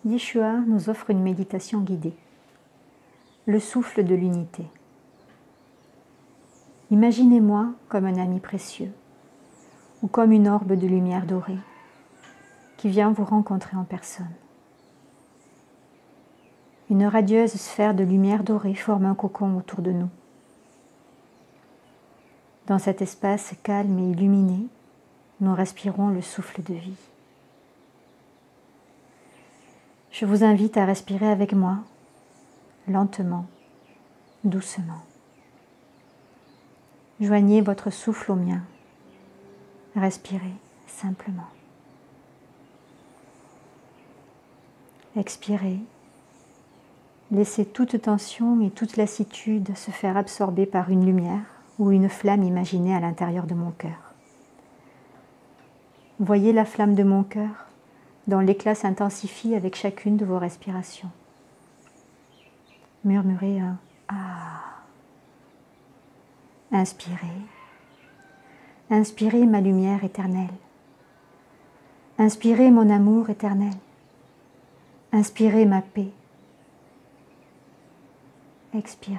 Yeshua nous offre une méditation guidée. Le souffle de l'unité. Imaginez-moi comme un ami précieux ou comme une orbe de lumière dorée qui vient vous rencontrer en personne. Une radieuse sphère de lumière dorée forme un cocon autour de nous. Dans cet espace calme et illuminé, nous respirons le souffle de vie. Je vous invite à respirer avec moi, lentement, doucement. Joignez votre souffle au mien. Respirez simplement. Expirez. Laissez toute tension et toute lassitude se faire absorber par une lumière ou une flamme imaginée à l'intérieur de mon cœur. Voyez la flamme de mon cœur dont l'éclat s'intensifie avec chacune de vos respirations. Murmurez un « Ah ». Inspirez. Inspirez ma lumière éternelle. Inspirez mon amour éternel. Inspirez ma paix. Expirez.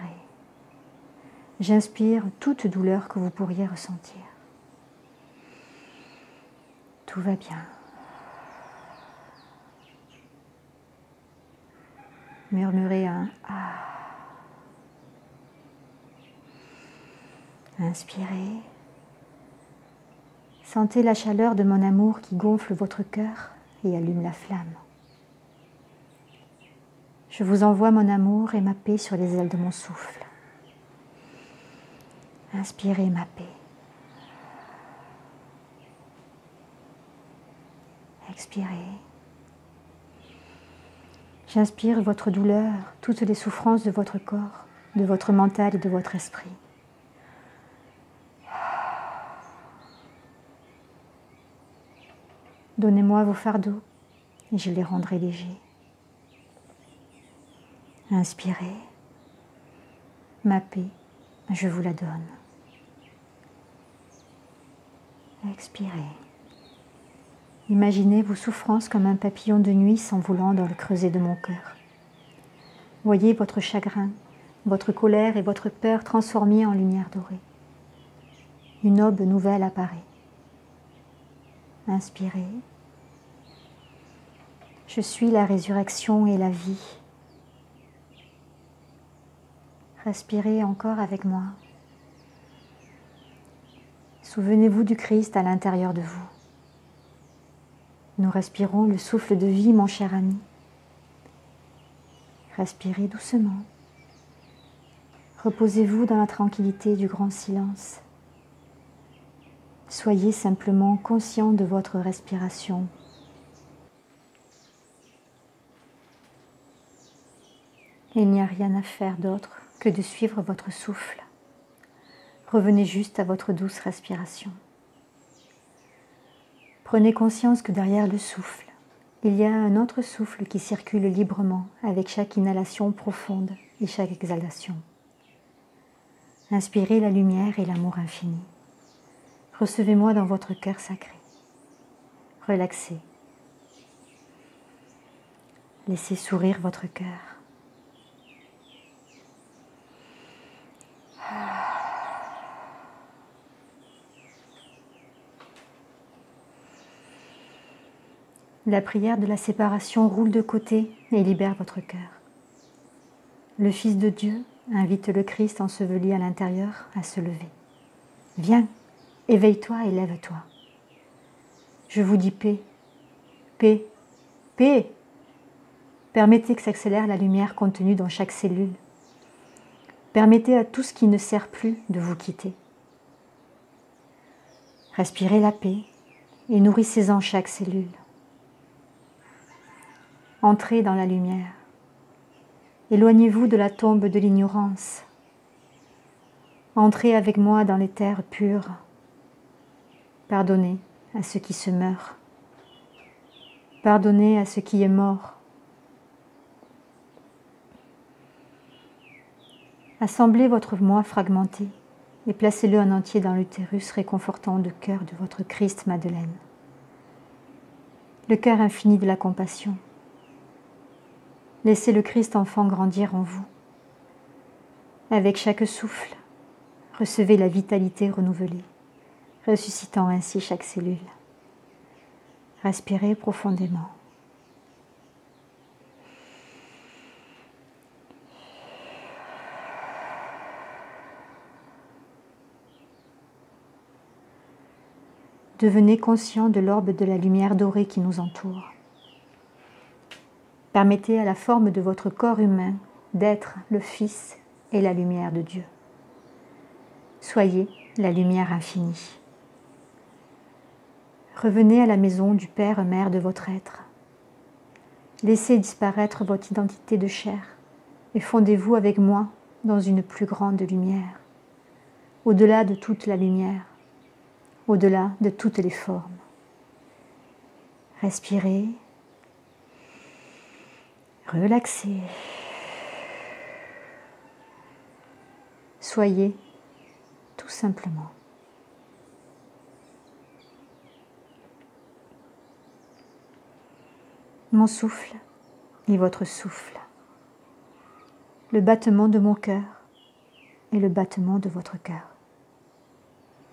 J'inspire toute douleur que vous pourriez ressentir. Tout va bien. Murmurez un « Ah ». Inspirez. Sentez la chaleur de mon amour qui gonfle votre cœur et allume la flamme. Je vous envoie mon amour et ma paix sur les ailes de mon souffle. Inspirez ma paix. Expirez. J'inspire votre douleur, toutes les souffrances de votre corps, de votre mental et de votre esprit. Donnez-moi vos fardeaux et je les rendrai légers. Inspirez. Ma paix, je vous la donne. Expirez. Imaginez vos souffrances comme un papillon de nuit s'envolant dans le creuset de mon cœur. Voyez votre chagrin, votre colère et votre peur transformés en lumière dorée. Une aube nouvelle apparaît. Inspirez. Je suis la résurrection et la vie. Respirez encore avec moi. Souvenez-vous du Christ à l'intérieur de vous. Nous respirons le souffle de vie, mon cher ami. Respirez doucement. Reposez-vous dans la tranquillité du grand silence. Soyez simplement conscient de votre respiration. Il n'y a rien à faire d'autre que de suivre votre souffle. Revenez juste à votre douce respiration. Prenez conscience que derrière le souffle, il y a un autre souffle qui circule librement avec chaque inhalation profonde et chaque exhalation. Inspirez la lumière et l'amour infini. Recevez-moi dans votre cœur sacré. Relaxez. Laissez sourire votre cœur. La prière de la séparation roule de côté et libère votre cœur. Le Fils de Dieu invite le Christ enseveli à l'intérieur à se lever. Viens, éveille-toi et lève-toi. Je vous dis paix, paix, paix. Permettez que s'accélère la lumière contenue dans chaque cellule. Permettez à tout ce qui ne sert plus de vous quitter. Respirez la paix et nourrissez-en chaque cellule. Entrez dans la lumière. Éloignez-vous de la tombe de l'ignorance. Entrez avec moi dans les terres pures. Pardonnez à ceux qui se meurent. Pardonnez à ce qui est mort. Assemblez votre moi fragmenté et placez-le en entier dans l'utérus réconfortant de cœur de votre Christ Madeleine. Le cœur infini de la compassion. Laissez le Christ enfant grandir en vous. Avec chaque souffle, recevez la vitalité renouvelée, ressuscitant ainsi chaque cellule. Respirez profondément. Devenez conscient de l'orbe de la lumière dorée qui nous entoure. Permettez à la forme de votre corps humain d'être le Fils et la lumière de Dieu. Soyez la lumière infinie. Revenez à la maison du Père, Mère de votre être. Laissez disparaître votre identité de chair et fondez-vous avec moi dans une plus grande lumière, au-delà de toute la lumière, au-delà de toutes les formes. Respirez, relaxez. Soyez tout simplement. Mon souffle est votre souffle. Le battement de mon cœur est le battement de votre cœur.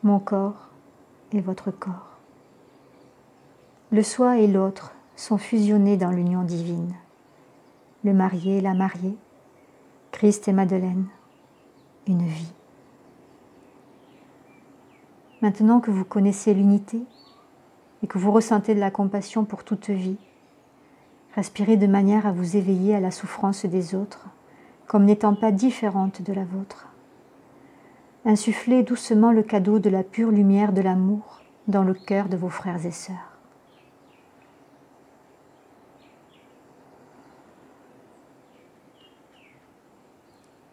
Mon corps est votre corps. Le soi et l'autre sont fusionnés dans l'union divine. Le marié et la mariée, Christ et Madeleine, une vie. Maintenant que vous connaissez l'unité et que vous ressentez de la compassion pour toute vie, respirez de manière à vous éveiller à la souffrance des autres, comme n'étant pas différente de la vôtre. Insufflez doucement le cadeau de la pure lumière de l'amour dans le cœur de vos frères et sœurs.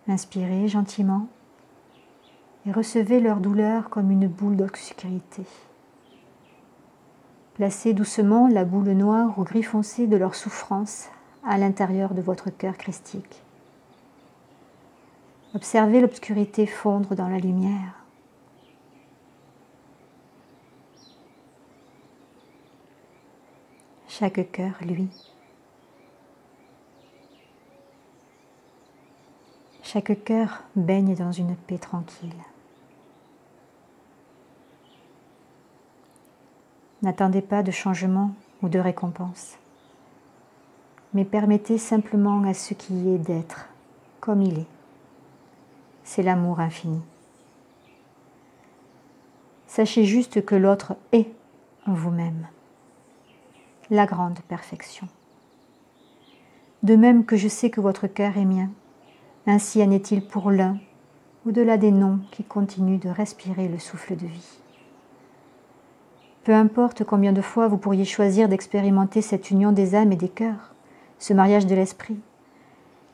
Inspirez gentiment et recevez leur douleur comme une boule d'obscurité. Placez doucement la boule noire ou gris foncé de leur souffrance à l'intérieur de votre cœur christique. Observez l'obscurité fondre dans la lumière. Chaque cœur, lui. Chaque cœur baigne dans une paix tranquille. N'attendez pas de changement ou de récompense, mais permettez simplement à ce qui est d'être comme il est. C'est l'amour infini. Sachez juste que l'autre est vous-même, la grande perfection. De même que je sais que votre cœur est mien, ainsi en est-il pour l'un, au-delà des noms qui continuent de respirer le souffle de vie. Peu importe combien de fois vous pourriez choisir d'expérimenter cette union des âmes et des cœurs, ce mariage de l'esprit,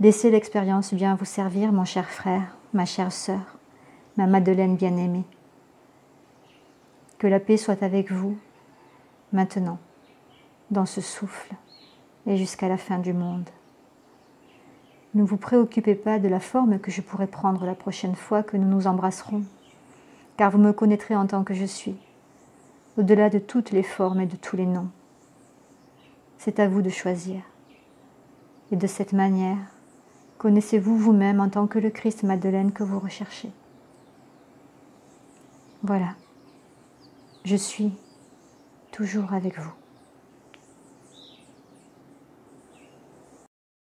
laissez l'expérience bien vous servir, mon cher frère, ma chère sœur, ma Madeleine bien-aimée. Que la paix soit avec vous, maintenant, dans ce souffle et jusqu'à la fin du monde. Ne vous préoccupez pas de la forme que je pourrai prendre la prochaine fois que nous nous embrasserons, car vous me connaîtrez en tant que je suis, au-delà de toutes les formes et de tous les noms. C'est à vous de choisir. Et de cette manière, connaissez-vous vous-même en tant que le Christ Madeleine que vous recherchez. Voilà, je suis toujours avec vous.